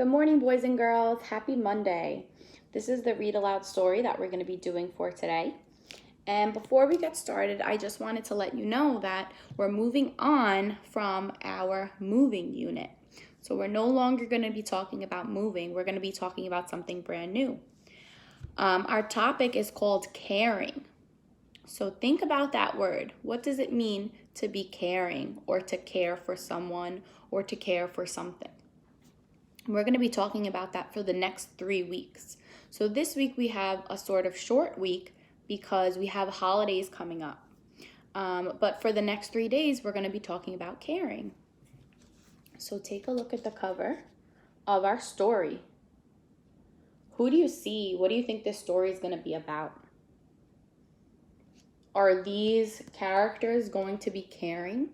Good morning, boys and girls. Happy Monday. This is the read aloud story that we're going to be doing for today. And before we get started, I just wanted to let you know that we're moving on from our moving unit. So we're no longer going to be talking about moving. We're going to be talking about something brand new. Our topic is called caring. So think about that word. What does it mean to be caring or to care for someone or to care for something? We're going to be talking about that for the next 3 weeks. So this week we have a sort of short week because we have holidays coming up. But for the next 3 days, we're going to be talking about caring. So take a look at the cover of our story. Who do you see? What do you think this story is going to be about? Are these characters going to be caring?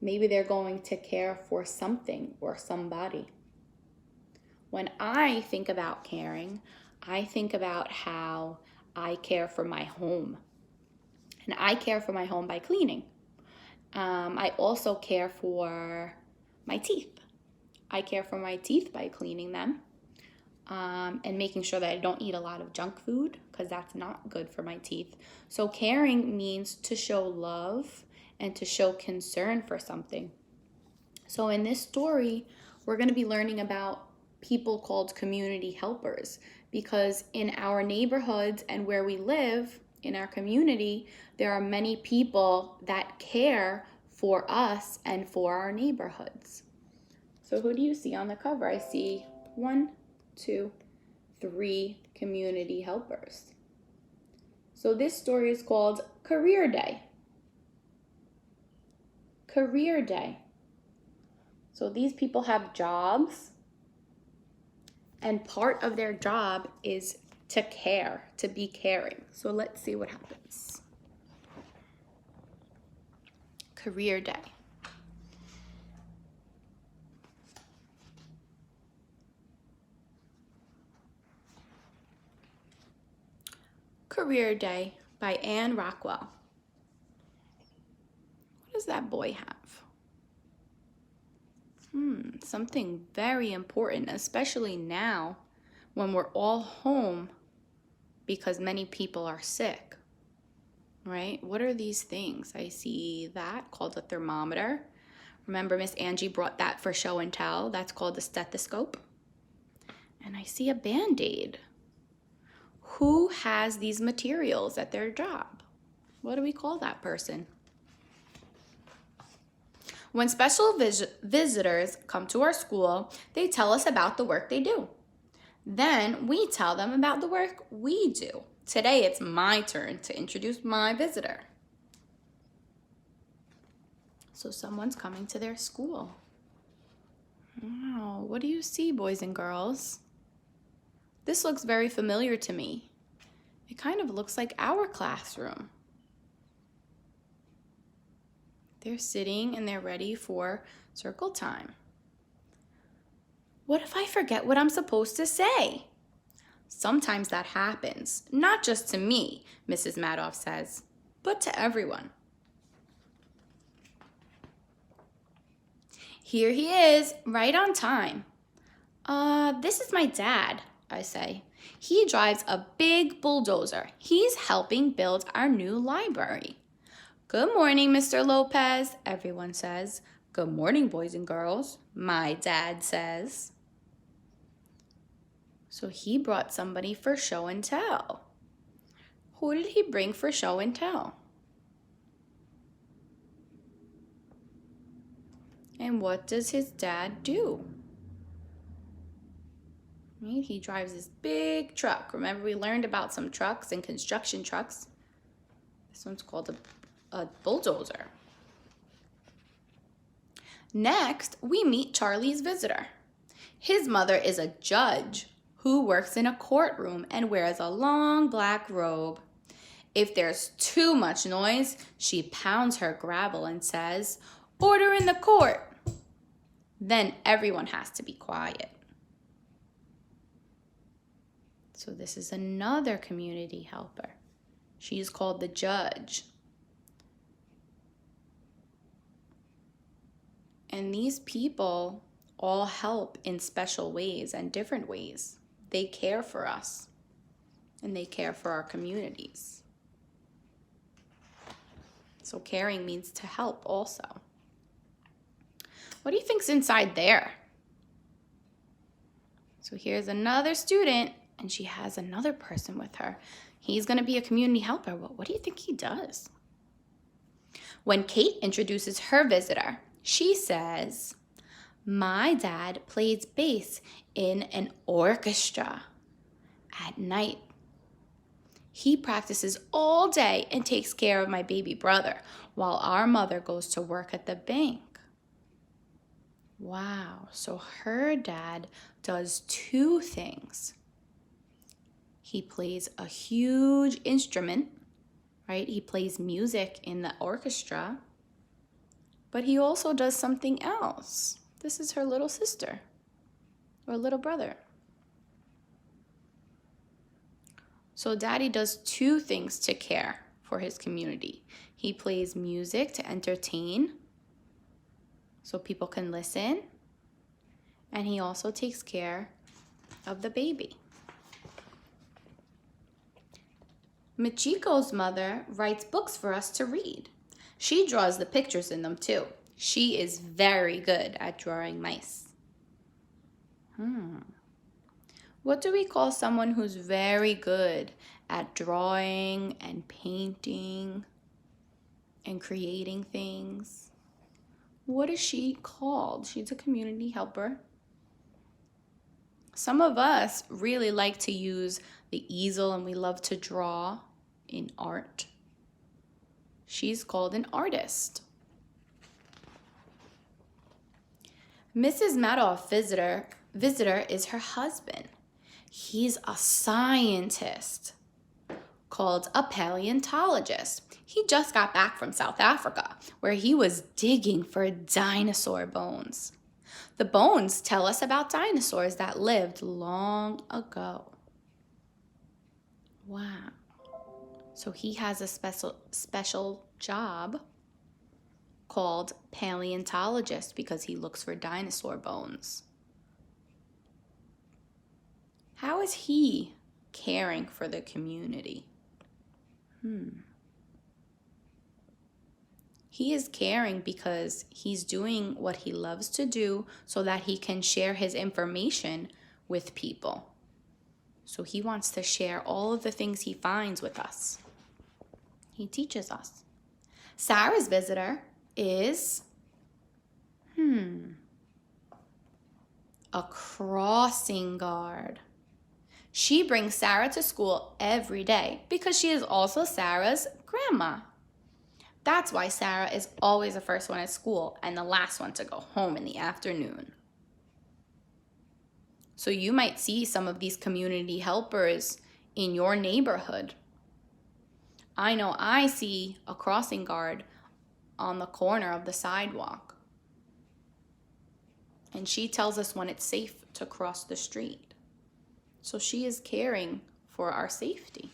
Maybe they're going to care for something or somebody. When I think about caring, I think about how I care for my home. And I care for my home by cleaning. I also care for my teeth. I care for my teeth by cleaning them and making sure that I don't eat a lot of junk food because that's not good for my teeth. So caring means to show love and to show concern for something. So in this story, we're going to be learning about people called community helpers because in our neighborhoods and where we live in our community, there are many people that care for us and for our neighborhoods. So who do you see on the cover? I see 1, 2, 3 community helpers. So this story is called Career Day. Career Day. So these people have jobs, and part of their job is to care, to be caring. So let's see what happens. Career Day. Career Day by Anne Rockwell. What does that boy have? Something very important, especially now when we're all home because many people are sick, right? What are these things? I see that called a thermometer. Remember, Miss Angie brought that for show and tell. That's called a stethoscope. And I see a Band-Aid. Who has these materials at their job? What do we call that person? When special visitors come to our school, they tell us about the work they do. Then we tell them about the work we do. Today it's my turn to introduce my visitor. So someone's coming to their school. Wow, what do you see, boys and girls? This looks very familiar to me. It kind of looks like our classroom. They're sitting and they're ready for circle time. What if I forget what I'm supposed to say? Sometimes that happens, not just to me, Mrs. Madoff says, but to everyone. Here he is, right on time. This is my dad, I say. He drives a big bulldozer. He's helping build our new library. Good morning, Mr. Lopez, everyone says. Good morning, boys and girls, my dad says. So he brought somebody for show and tell. Who did he bring for show and tell? And what does his dad do? Right? He drives this big truck. Remember, we learned about some trucks and construction trucks. This one's called a bulldozer. Next, we meet Charlie's visitor. His mother is a judge who works in a courtroom and wears a long black robe. If there's too much noise, she pounds her gravel and says, "Order in the court." Then everyone has to be quiet. So this is another community helper. She's called the judge. And these people all help in special ways and different ways. They care for us and they care for our communities. So caring means to help also. What do you think's inside there? So here's another student, and she has another person with her. He's going to be a community helper. Well, what do you think he does? When Kate introduces her visitor, she says, "My dad plays bass in an orchestra at night. He practices all day and takes care of my baby brother while our mother goes to work at the bank." Wow, so her dad does two things. He plays a huge instrument, right? He plays music in the orchestra, but he also does something else. This is her little sister or little brother. So Daddy does two things to care for his community. He plays music to entertain so people can listen, and he also takes care of the baby. Michiko's mother writes books for us to read. She draws the pictures in them too. She is very good at drawing mice. What do we call someone who's very good at drawing and painting and creating things? What is she called? She's a community helper. Some of us really like to use the easel and we love to draw in art. She's called an artist. Mrs. Madoff's visitor is her husband. He's a scientist called a paleontologist. He just got back from South Africa, where he was digging for dinosaur bones. The bones tell us about dinosaurs that lived long ago. Wow. So he has a special job called paleontologist because he looks for dinosaur bones. How is he caring for the community? He is caring because he's doing what he loves to do so that he can share his information with people. So he wants to share all of the things he finds with us. He teaches us. Sarah's visitor is a crossing guard. She brings Sarah to school every day because she is also Sarah's grandma. That's why Sarah is always the first one at school and the last one to go home in the afternoon. So you might see some of these community helpers in your neighborhood. I know I see a crossing guard on the corner of the sidewalk. And she tells us when it's safe to cross the street. So she is caring for our safety.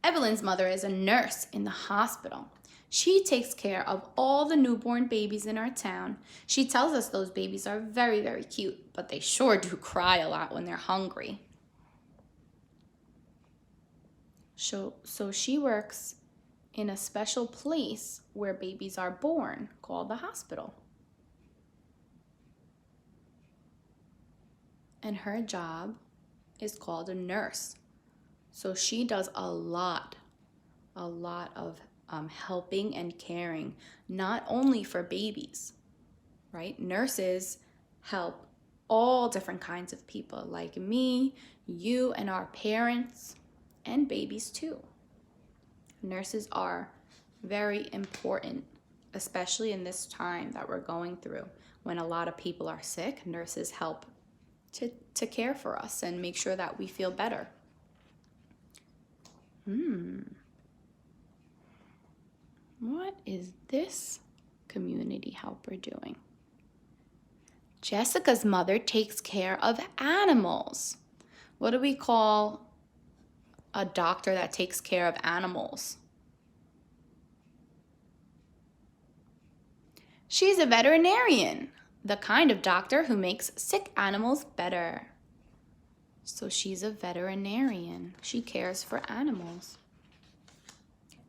Evelyn's mother is a nurse in the hospital. She takes care of all the newborn babies in our town. She tells us those babies are very, very cute, but they sure do cry a lot when they're hungry. So she works in a special place where babies are born called the hospital. And her job is called a nurse. So she does a lot of helping and caring, not only for babies, right? Nurses help all different kinds of people like me, you, and our parents, and babies too. Nurses are very important, especially in this time that we're going through when a lot of people are sick. Nurses help to care for us and make sure that we feel better. What is this community helper doing? Jessica's mother takes care of animals. What do we call a doctor that takes care of animals? She's a veterinarian. the kind of doctor who makes sick animals better. So she's a veterinarian. She cares for animals.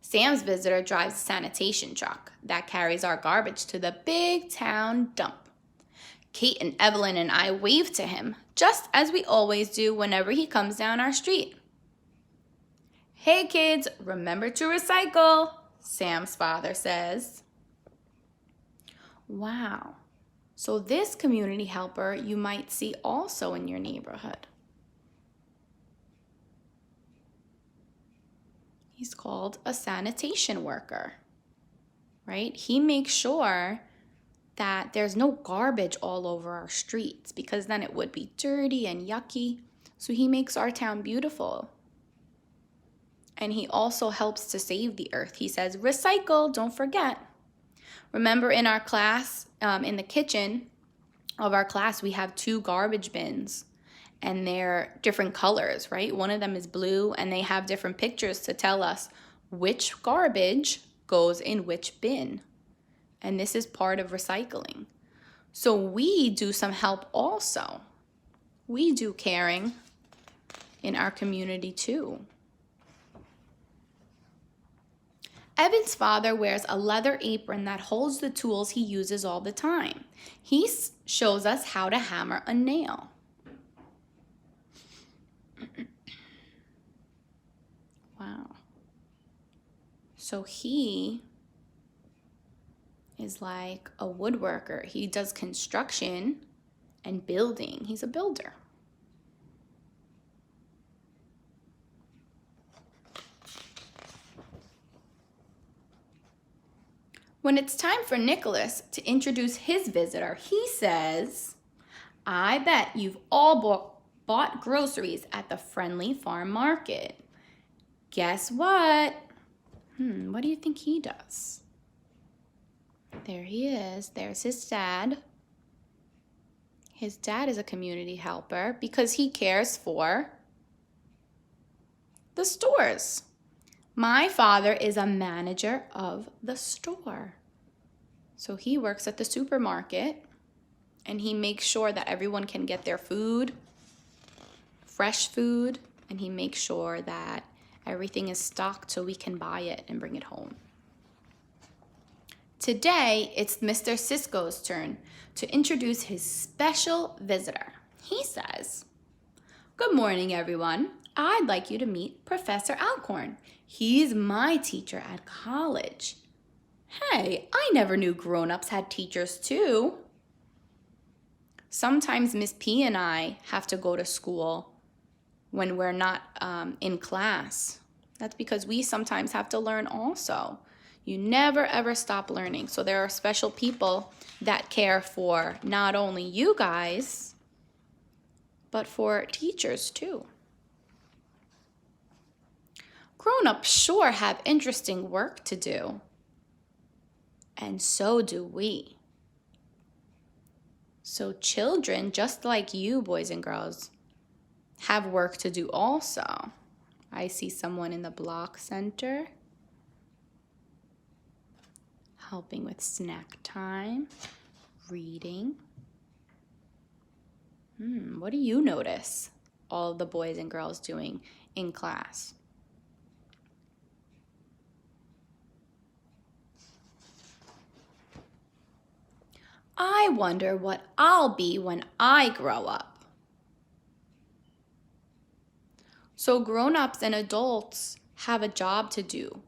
Sam's visitor drives a sanitation truck that carries our garbage to the big town dump. Kate and Evelyn and I wave to him, just as we always do whenever he comes down our street. Hey kids, remember to recycle, Sam's father says. Wow, so this community helper you might see also in your neighborhood. He's called a sanitation worker, right? He makes sure that there's no garbage all over our streets because then it would be dirty and yucky. So he makes our town beautiful. And he also helps to save the earth. He says, recycle, don't forget. Remember in our class, in the kitchen of our class, we have 2 garbage bins. And they're different colors, right? One of them is blue, and they have different pictures to tell us which garbage goes in which bin. And this is part of recycling. So we do some help also. We do caring in our community too. Evan's father wears a leather apron that holds the tools he uses all the time. He shows us how to hammer a nail. Wow. So he is like a woodworker. He does construction and building. He's a builder. When it's time for Nicholas to introduce his visitor, he says, I bet you've all bought groceries at the Friendly Farm Market. Guess what? What do you think he does? There he is. There's his dad. His dad is a community helper because he cares for the stores. My father is a manager of the store. So he works at the supermarket and he makes sure that everyone can get their food, fresh food, and he makes sure that everything is stocked so we can buy it and bring it home. Today, it's Mr. Cisco's turn to introduce his special visitor. He says, good morning, everyone. I'd like you to meet Professor Alcorn. He's my teacher at college. Hey, I never knew grown-ups had teachers too. Sometimes Miss P and I have to go to school when we're not in class. That's because we sometimes have to learn also. You never ever stop learning. So there are special people that care for not only you guys, but for teachers too. Grown-ups sure have interesting work to do. And so do we. So children, just like you, boys and girls, have work to do also. I see someone in the block center helping with snack time, reading. What do you notice all of the boys and girls doing in class? I wonder what I'll be when I grow up. So grown-ups and adults have a job to do,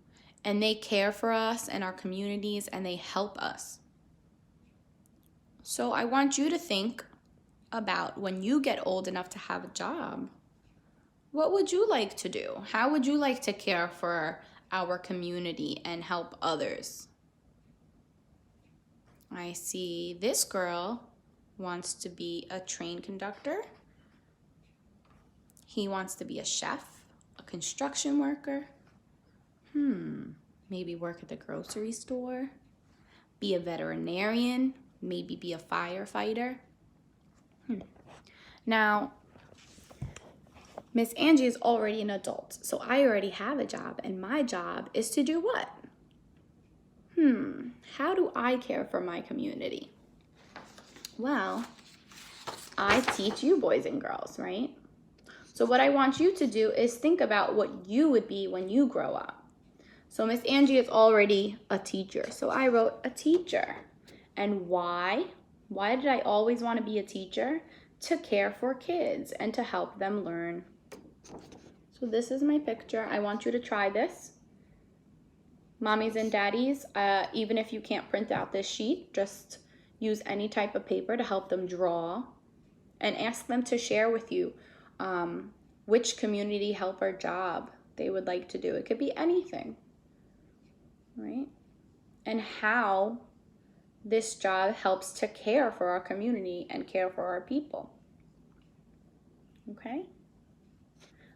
and they care for us and our communities, and they help us. So I want you to think about when you get old enough to have a job. What would you like to do? How would you like to care for our community and help others? I see this girl wants to be a train conductor. He wants to be a chef, a construction worker. Maybe work at the grocery store, be a veterinarian, maybe be a firefighter. Now, Miss Angie is already an adult, so I already have a job, and my job is to do what? How do I care for my community? Well, I teach you boys and girls, right? So what I want you to do is think about what you would be when you grow up. So Miss Angie is already a teacher. So I wrote a teacher. And why? Why did I always want to be a teacher? To care for kids and to help them learn. So this is my picture. I want you to try this. Mommies and daddies, even if you can't print out this sheet, just use any type of paper to help them draw and ask them to share with you which community helper job they would like to do. It could be anything, right? And how this job helps to care for our community and care for our people. Okay?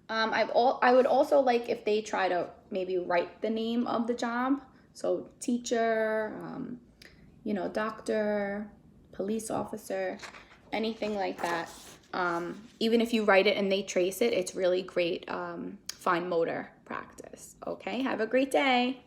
I would also like if they try to maybe write the name of the job. So teacher, doctor, police officer, anything like that. Even if you write it and they trace it, it's really great fine motor practice. Okay, have a great day.